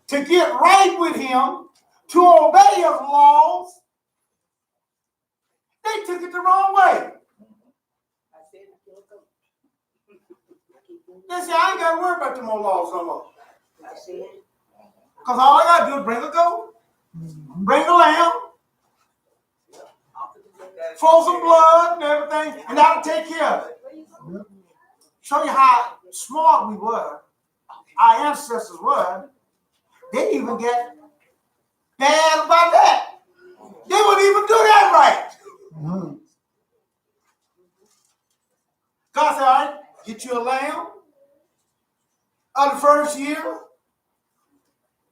to get right with him, to obey his laws, they took it the wrong way. They said, I ain't got to worry about them more laws no more. Because all I got to do is bring a goat, bring a lamb, throw some blood and everything, and that'll take care of it. Show you how smart we were, our ancestors were. They even get bad about that. They wouldn't even do that right. God said, all right, get you a lamb of the first year,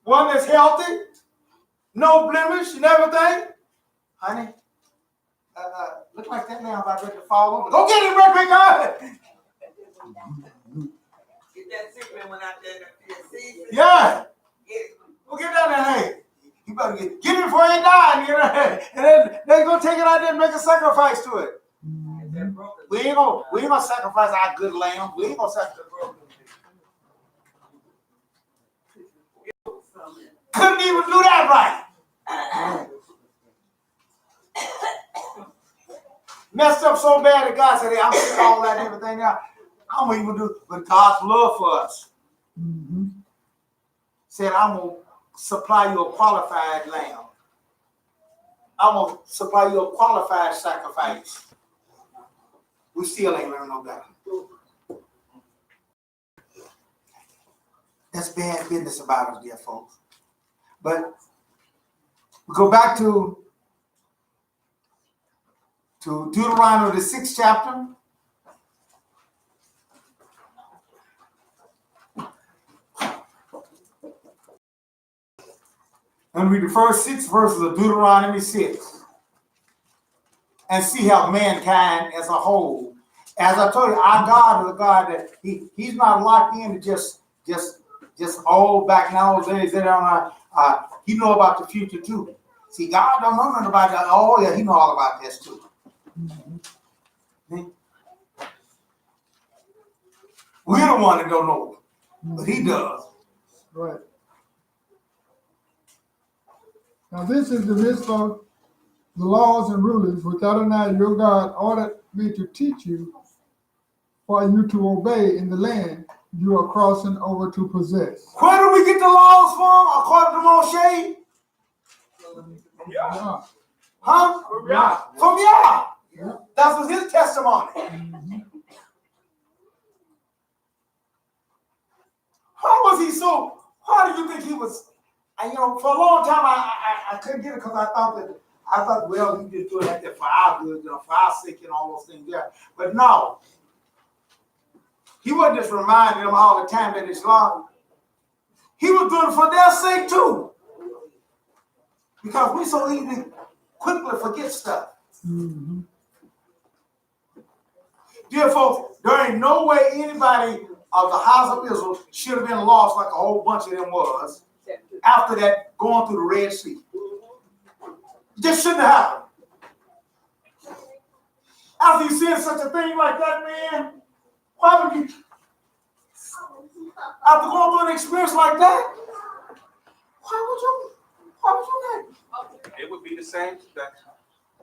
one that's healthy, no blemish and everything. Honey, look like that lamb about ready to fall over. Go get him real quick, God. Get that sick man out there to see. Yeah. Go get down there, hey. You better get him before he dies, you know. And then they're gonna take it out there and make a sacrifice to it. We ain't gonna sacrifice our good lamb. We ain't gonna sacrifice. Couldn't even do that right. Messed up so bad that God said, hey, I'm taking all that and everything now. I'm gonna even do with God's love for us. Said, I'm gonna supply you a qualified lamb. I'm gonna supply you a qualified sacrifice. We still ain't learned no better. That's bad business about us, dear folks. But we go back to Deuteronomy, the 6th chapter. And read the first 6 verses of Deuteronomy 6. And see how mankind as a whole, as I told you, our God is a God that he's not locked in to just old back in those days. He know about the future too. See, God don't know nothing about that. Oh yeah, he know all about this too. We're the one that don't know, but he does. Right. Now this is the mitzvah, the laws and rulings which Adonai your God ordered me to teach you for you to obey in the land you are crossing over to possess. Where do we get the laws from, according to Moshe? Yeah. Huh? From Yah. From Yah. Yeah. That was his testimony. How do you think he was? For a long time I couldn't get it because I thought that I thought, well, he just doing that for our good, for our sake and all those things there. But no, he wasn't just reminding them all the time that it's long. He was doing it for their sake too. Because we so easily quickly forget stuff. Mhm. Dear folks, there ain't no way anybody of the house of Israel should have been lost like a whole bunch of them was after that going through the Red Sea. This shouldn't have happened. After you see such a thing like that, man, why would you, after going through an experience like that, why would you not? It would be the same today.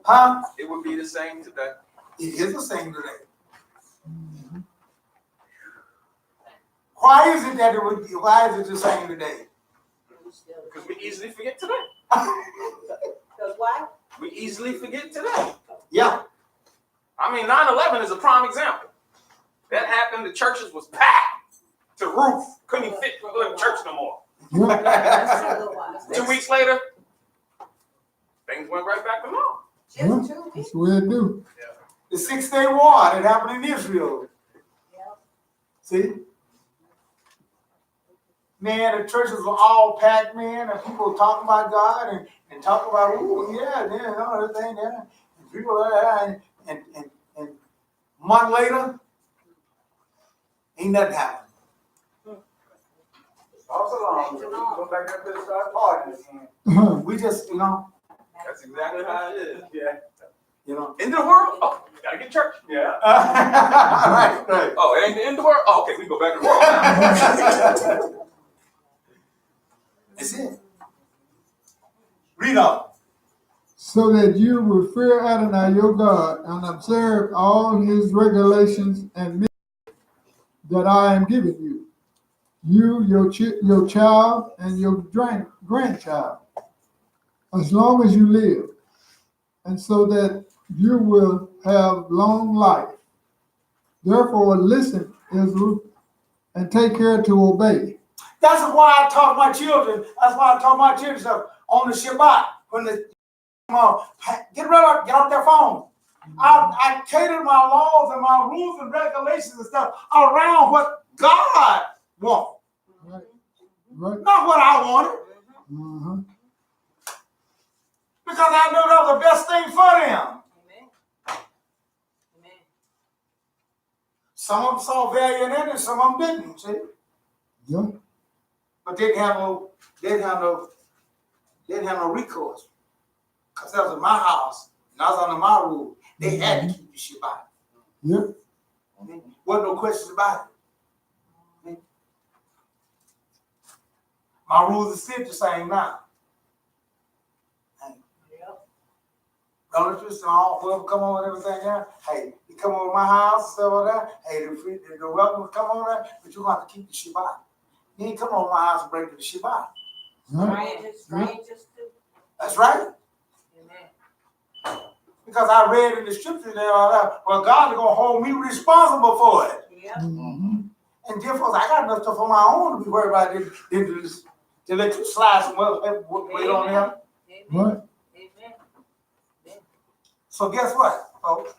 Huh? It would be the same today. It is the same today. Why is it that it would be, why is it the same today? Because we easily forget today. Because why? We easily forget today. Yeah. I mean, 9/11 is a prime example. That happened, the churches was packed to roof. Couldn't even fit in the church no more. Yeah. That's a good one. 2 weeks later, things went right back to normal. Yeah. Just 2 weeks. That's the way it do. The 6-Day War that happened in Israel. Yep. See? Man, the churches were all packed, man, and people were talking about God and talking about, ooh, yeah, everything there. And people and a month later, ain't nothing happened. Also, go back up to start partying. We just, That's exactly how it is. Yeah. End of the world? Oh, we gotta get to church. Yeah. right. Oh, it ain't the end of the world? Oh, okay, we go back to the world now. That's it. Read on. So that you will fear Adonai your God and observe all his regulations and that I am giving you. You, your child, and your grandchild, as long as you live, and so that you will have long life. Therefore, listen, Israel, and take care to obey. That's why I taught my children. That's why I taught my children stuff on the Shabbat. When the get off their phone. I catered my laws and my rules and regulations and stuff around what God wants. Right? Not what I wanted. Uh-huh. Because I knew that was the best thing for them. Amen. Amen. Some of them saw value in it and some of them didn't, see? Yeah. But they didn't have no recourse. Because that was in my house, and I was under my rule. They had to keep the Shabbat. Yep. Wasn't no questions about it. My rules are still the same now. Yep. Relatives and all, whoever come on and everything there, hey, you come over my house and stuff like that, hey, the welcome to come on there, but you're going to have to keep the Shabbat. You ain't come over my house and break the Shabbat. Right. Strangers too. That's right. Amen. Because I read in the scripture there, well, God is going to hold me responsible for it. Yep. Mm-hmm. And therefore, I got enough stuff on my own to be worried about to let you slide some weight on them. Right. Amen. So guess what, folks?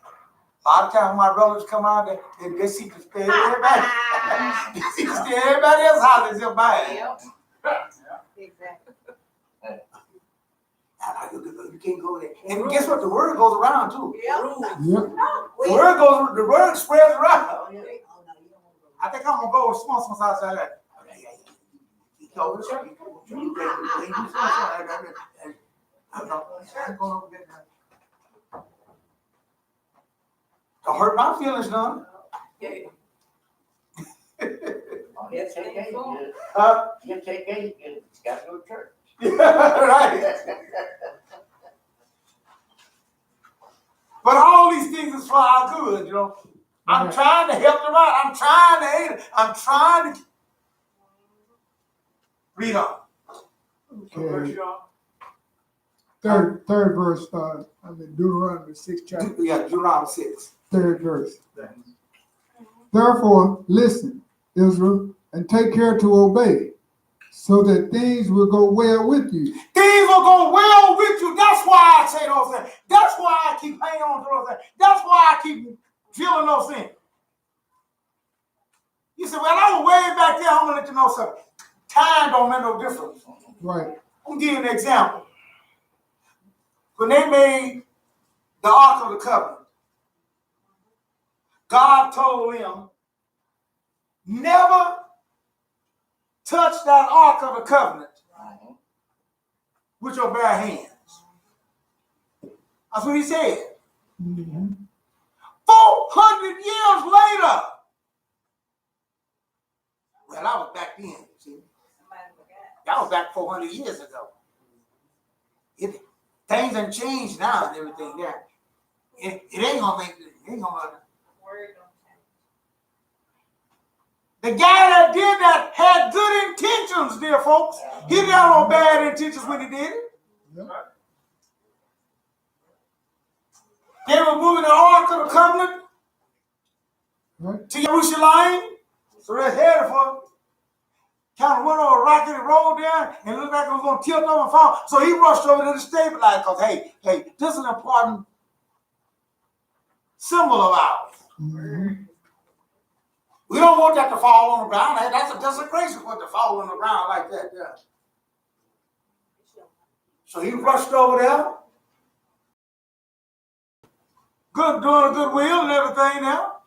A lot of times when my relatives come out, they see to stay everybody. They see to stay everybody else's house except mine. Yep. Exactly. You can't go there. And guess what? The word goes around too. Yep. Yep. The word spreads around. I think I'm gonna go to small outside there. Go to church. Don't hurt my feelings none. Yes, Huh? You take it, it's got to go to church. Right. But all these things is for our good, I'm Right. trying to help them out. I'm trying to aid them. I'm trying to read on. Okay. Third verse, Deuteronomy 6 chapter. Yeah, Deuteronomy 6. Third verse. Therefore, listen, Israel, and take care to obey So that things will go well with you. Things will go well with you. That's why I say those things. That's why I keep hanging on to those things. That's why I keep feeling those things. You say, well, I was way back there. I'm going to let you know something. Time don't make no difference. Right. I'm going to give you an example. When they made the Ark of the Covenant, God told them, never touch that Ark of the Covenant with your bare hands. That's what he said. Mm-hmm. 400 years later. Well, I was back then, see. That was back 400 years ago. Things have changed now and everything there. It ain't gonna make it. Ain't gonna. The guy that did that had good intentions, dear folks. He didn't have no bad intentions when he did it. Yep. They were moving the Ark of the Covenant Right. to Jerusalem. So they're headed for kind of went on a rocky road there and looked like it was going to tilt over and fall. So he rushed over to the stabilizer because, hey, this is an important symbol of ours. Mm-hmm. We don't want that to fall on the ground. Hey, that's a crazy for it to fall on the ground like that. Yeah. So he rushed over there, doing a good will and everything now.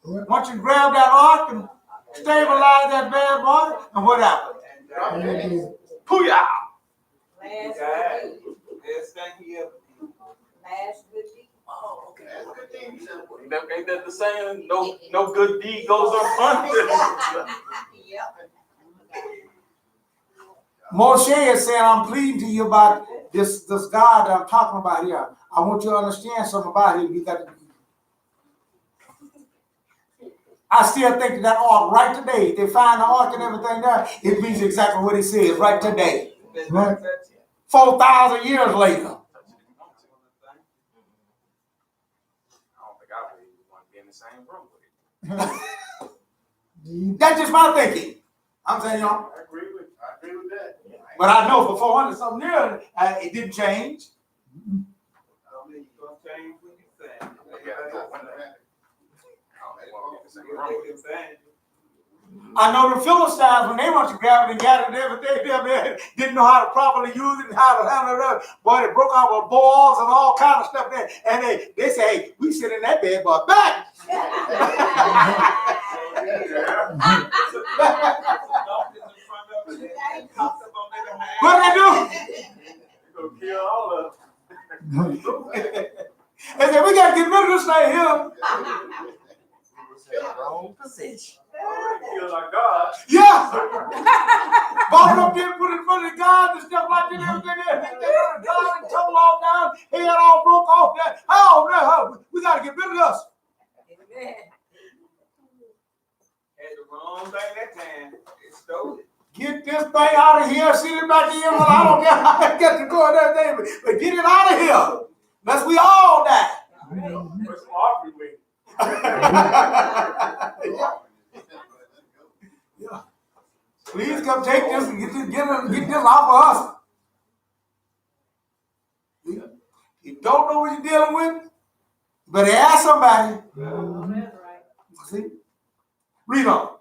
Right. Once you grab that ark and stabilize that bad boy, and what happened? Mm-hmm. Pooyah! Last thing he ever did. good deed. Oh, okay. That's a good thing. Ain't that the saying? No good deed goes unpunished. Yep. Moshe is saying, I'm pleading to you about this God that I'm talking about here. I want you to understand something about him. You got to. I still think that ark right today, they find the ark and everything there, it means exactly what it says right today. Right. 4,000 years later. I don't think I would even want to be in the same room with it. That's just my thinking. I'm saying, you know, I agree with that. but I know for 400 something years, it didn't change. I mean, you're gonna change what you say. I don't want to be in the same room with it. I know the Philistines, when they went to grab it and gathered everything, they didn't know how to properly use it and how to handle it. Boy, they broke out with balls and all kind of stuff there. And they say, hey, we sit in that bed, but back. What they do? You're gonna kill all of them. They said, we got to get rid of this thing here. Wrong position. Kill like God. Yeah. Bought up there, put it in front of God and stuff like that, everything there. They got the God and tumble all down, head all broke off there. Oh, no, we got to get rid of us. Had the wrong thing that time. It stole it. Get this thing out of here, send it back in. Well, I don't care how I get to go and everything, but get it out of here. Lest we all die. Put some offering with it. Yeah. Please come take this and get this off of us. You don't know what you're dealing with, but ask somebody. See? Read on.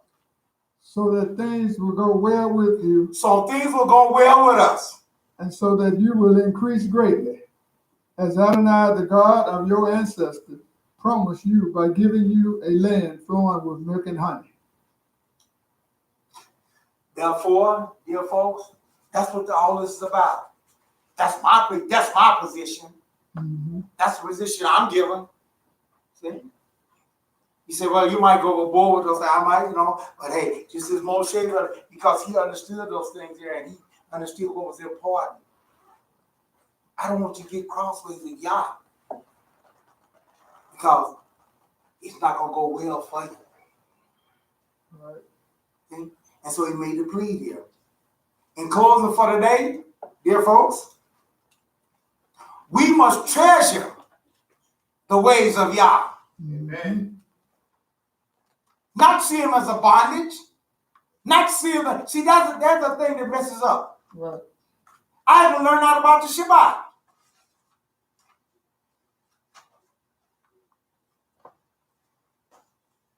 So that things will go well with you, So things will go well with us. and so that you will increase greatly, as Adonai, the God of your ancestors, promised you by giving you a land flowing with milk and honey. Therefore, dear folks, that's what all this is about. That's my position. Mm-hmm. That's the position I'm giving. See? You say, well, you might go overboard with those. I might, but hey, just as Moshe, because he understood those things there and he understood what was important. I don't want you to get crossways with Yah because it's not going to go well for you. Right. See? And so he made the plea here. In closing for today, dear folks, we must treasure the ways of Yah. Mm-hmm. Not see him as a bondage, Not to see them. See, that's the thing that messes up. Right. I had to learn out about the Shabbat.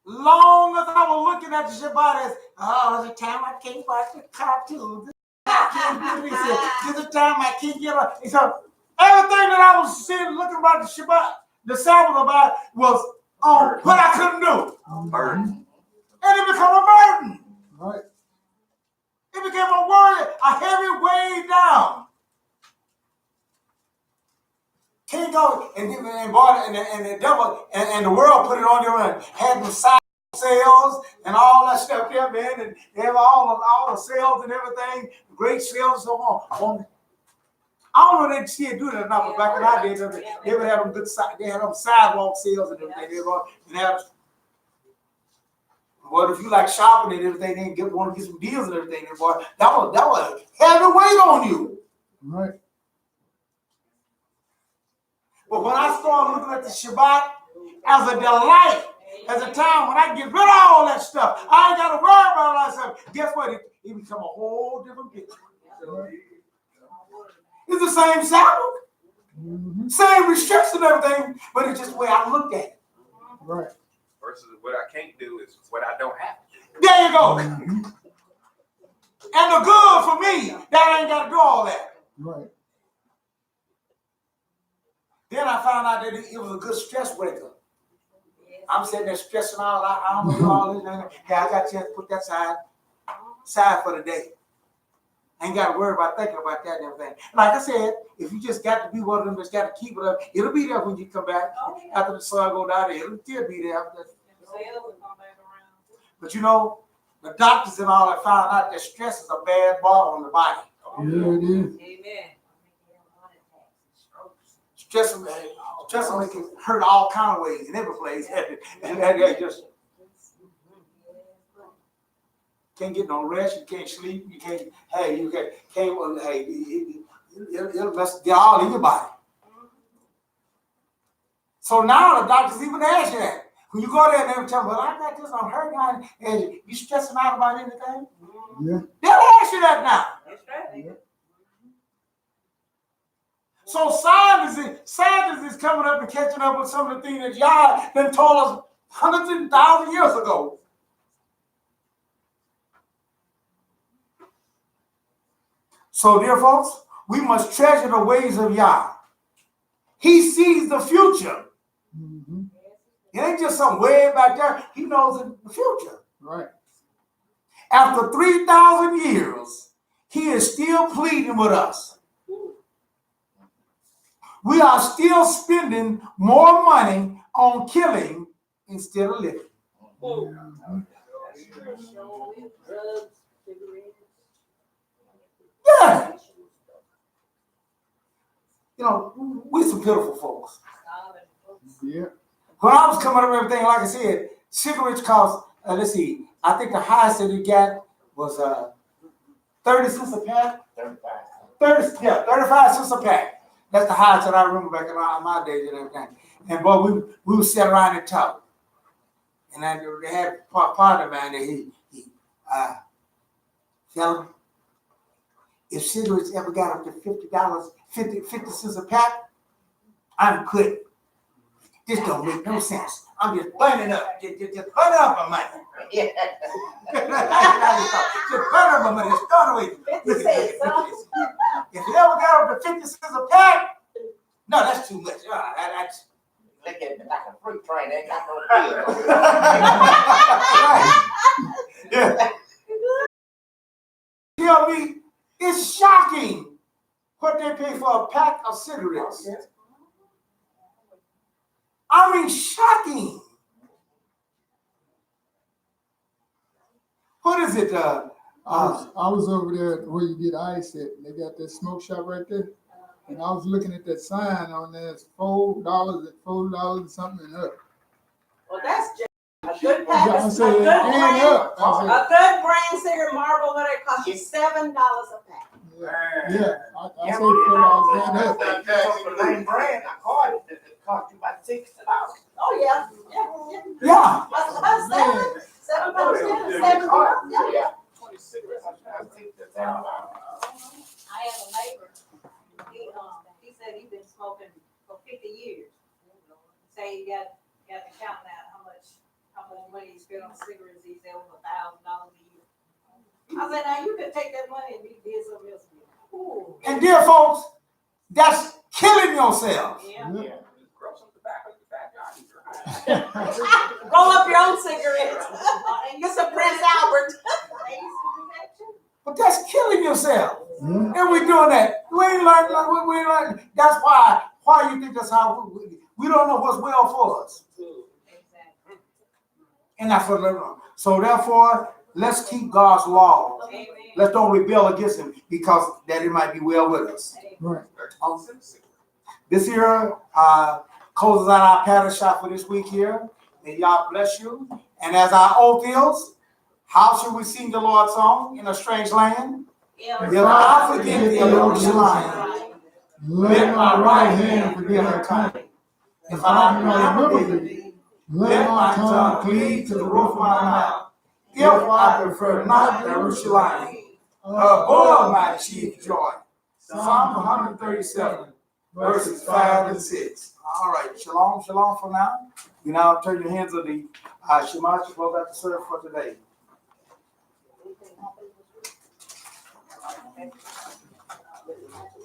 Long as I was looking at the Shabbat as, oh, there's a time I can't watch the cartoons. I can't do this. There's a time I can't get up. So everything that I was seeing, looking about the Shabbat, the Sabbath about was on what I couldn't do. Burden. And it became a burden. Right. It became a worry, a heavy weight down. Can't go and bought it, and the devil and the world put it on there and had them side sales and all that stuff there, man, and they have all the sales and everything, great sales and so on. I don't know if they still do that now, but back in our day, they would have them good they had them sidewalk sales and everything. But if you like shopping and everything, they want to get some deals and everything, boy, that was heavy weight on you. Right. But when I started looking at the Shabbat as a delight, as a time when I get rid of all that stuff, I ain't got to worry about all that stuff. Guess what? It become a whole different picture. It's the same Sabbath, same restriction and everything, but it's just the way I looked at it. Right. Versus what I can't do is what I don't have to do. There you go. And the good for me, that I ain't got to do all that. Right. Then I found out that it was a good stress breaker. I'm sitting there stressing out. I don't do all this. Hey, I got a chance to put that side for the day. Ain't got to worry about thinking about that and everything. Like I said, if you just got to be one of them that's got to keep it up, it'll be there when you come back. After the sun go down there, it'll still be there. But you know, the doctors and all that found out that stress is a bad ball on the body. Yeah, it is. Amen. Stress will make it hurt all kind of ways in every place. And that just can't get no rest, you can't sleep, you can't, it'll mess get all in your body. So now the doctors even ask you that. When you go there and they tell them, well, I got this, I'm hurting, and you stressing out about anything? Yeah. They'll ask you that now. That's right. Yeah. So scientists is coming up and catching up with some of the things that y'all done told us hundreds and thousands of years ago. So, dear folks, we must treasure the ways of Yah. He sees the future. Mm-hmm. It ain't just some way back there. He knows the future. Right. After 3,000 years, he is still pleading with us. We are still spending more money on killing instead of living. Mm-hmm. Yeah. You know, we're some pitiful folks. Yeah. When I was coming up with everything, like I said, cigarettes cost, let's see, I think the highest that we got was 30 cents a pack. 35 cents a pack. That's the highest that I remember back in my days and everything. And boy, we would sit around and talk. And they had a partner man that he fella, if cigarettes ever got up to $50, 50 cents a pack, I'm quitting. This don't make no sense. I'm just burning up. Just burning up my money. Yeah. Just burning up my money. Just throw it away. 50 cents, huh? If you ever got up to 50 cents a pack, no, that's too much. That's Look at it like a freight train. They ain't got no wheels. right. Yeah. Tell me, it's shocking what they pay for a pack of cigarettes. I mean, shocking. What is it? I was over there where you get ice at. They got that smoke shop right there. And I was looking at that sign on there. It's $4 at $4 something and up. Well, that's just a good Yeah, I pack. say it ain't up. I A good brand cigarette marble, what it costs you $7 a pack. say, I say $4 and up. The name brand, I call it cost you about $60. Oh, yeah. Yeah. About $7 times $10, $70. Yeah. I said, now you can take that money and be did something else with it. Ooh. And dear folks, that's killing yourself. Yeah. Yeah. Grow some tobacco in your backyard. Roll up your own cigarettes. And get some Prince Albert. They used to do that too. But that's killing yourself. Yeah. And we doing that. We ain't learning. We ain't learning. That's why you think that's how we don't know what's well for us. Exactly. And that's what they're doing. So therefore, let's keep God's law. Amen. Let's don't rebel against him because that it might be well with us. Right. This here closes out our Parashah for this week here. May y'all bless you. And as our oath is, how should we sing the Lord's song in a strange land? Yeah. If I forget the Jerusalem, Let my right hand forget her tongue. if I remember thee, let my tongue cleave to the roof of my mouth. If I prefer not Jerusalem, above my chief joy. Psalm 137, verses 5 and 6. All right, shalom, shalom for now. You now turn your hands of the Shema to close out the service for today.